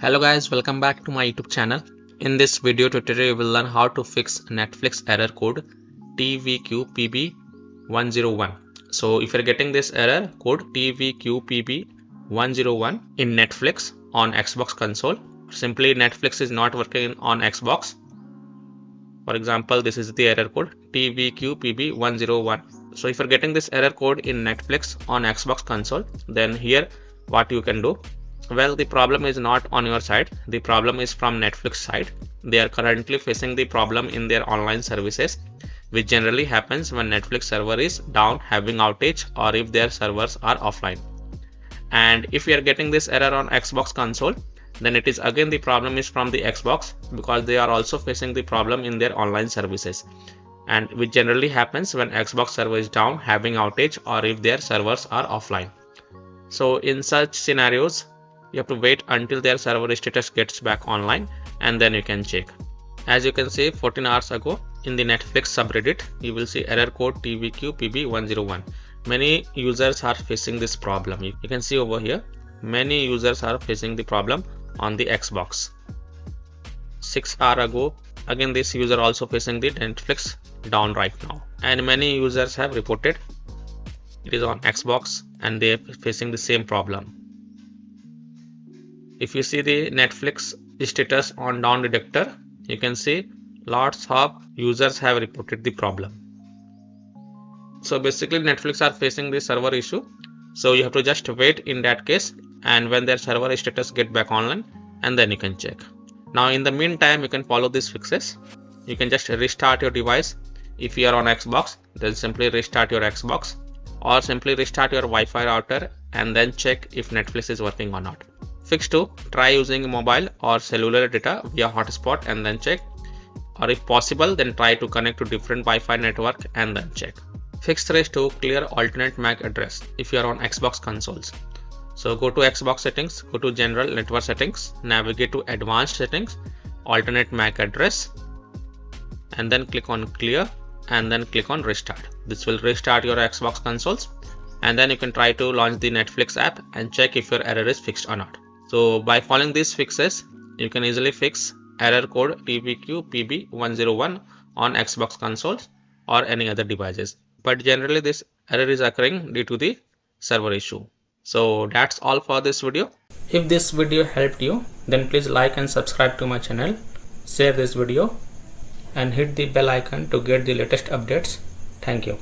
Hello guys, welcome back to my YouTube channel. In this video tutorial, you will learn how to fix Netflix error code TVQ-PB-101. So if you're getting this error code TVQ-PB-101 in Netflix on Xbox console, simply Netflix is not working on Xbox. For example, this is the error code TVQ-PB-101. So if you're getting this error code in Netflix on Xbox console, then here what you can do. Well, the problem is not on your side. The problem is from Netflix side. They are currently facing the problem in their online services, which generally happens when Netflix server is down, having outage, or if their servers are offline. And if you are getting this error on Xbox console, then it is again the problem is from the Xbox, because they are also facing the problem in their online services, and which generally happens when Xbox server is down, having outage, or if their servers are offline. So in such scenarios, you have to wait until their server status gets back online, and then you can check. As you can see, 14 hours ago in the Netflix subreddit, you will see error code TVQ-PB-101. Many users are facing this problem. You can see over here, many users are facing the problem on the Xbox. 6 hours ago, again this user also facing the Netflix down right now, and many users have reported it is on Xbox and they are facing the same problem. If you see the Netflix status on down detector, you can see lots of users have reported the problem. So basically Netflix are facing the server issue. So you have to just wait in that case, and when their server status get back online, and then you can check. Now in the meantime, you can follow these fixes. You can just restart your device. If you are on Xbox, then simply restart your Xbox, or simply restart your Wi-Fi router and then check if Netflix is working or not. Fix 2, try using mobile or cellular data via hotspot and then check, or if possible then try to connect to different Wi-Fi network and then check. Fix 3 is to clear alternate MAC address if you are on Xbox consoles. So go to Xbox settings, go to general network settings, navigate to advanced settings, alternate MAC address, and then click on clear and then click on restart. This will restart your Xbox consoles, and then you can try to launch the Netflix app and check if your error is fixed or not. So by following these fixes, you can easily fix error code TVQ-PB-101 on Xbox consoles or any other devices. But generally this error is occurring due to the server issue. So that's all for this video. If this video helped you, then please like and subscribe to my channel, share this video, and hit the bell icon to get the latest updates. Thank you.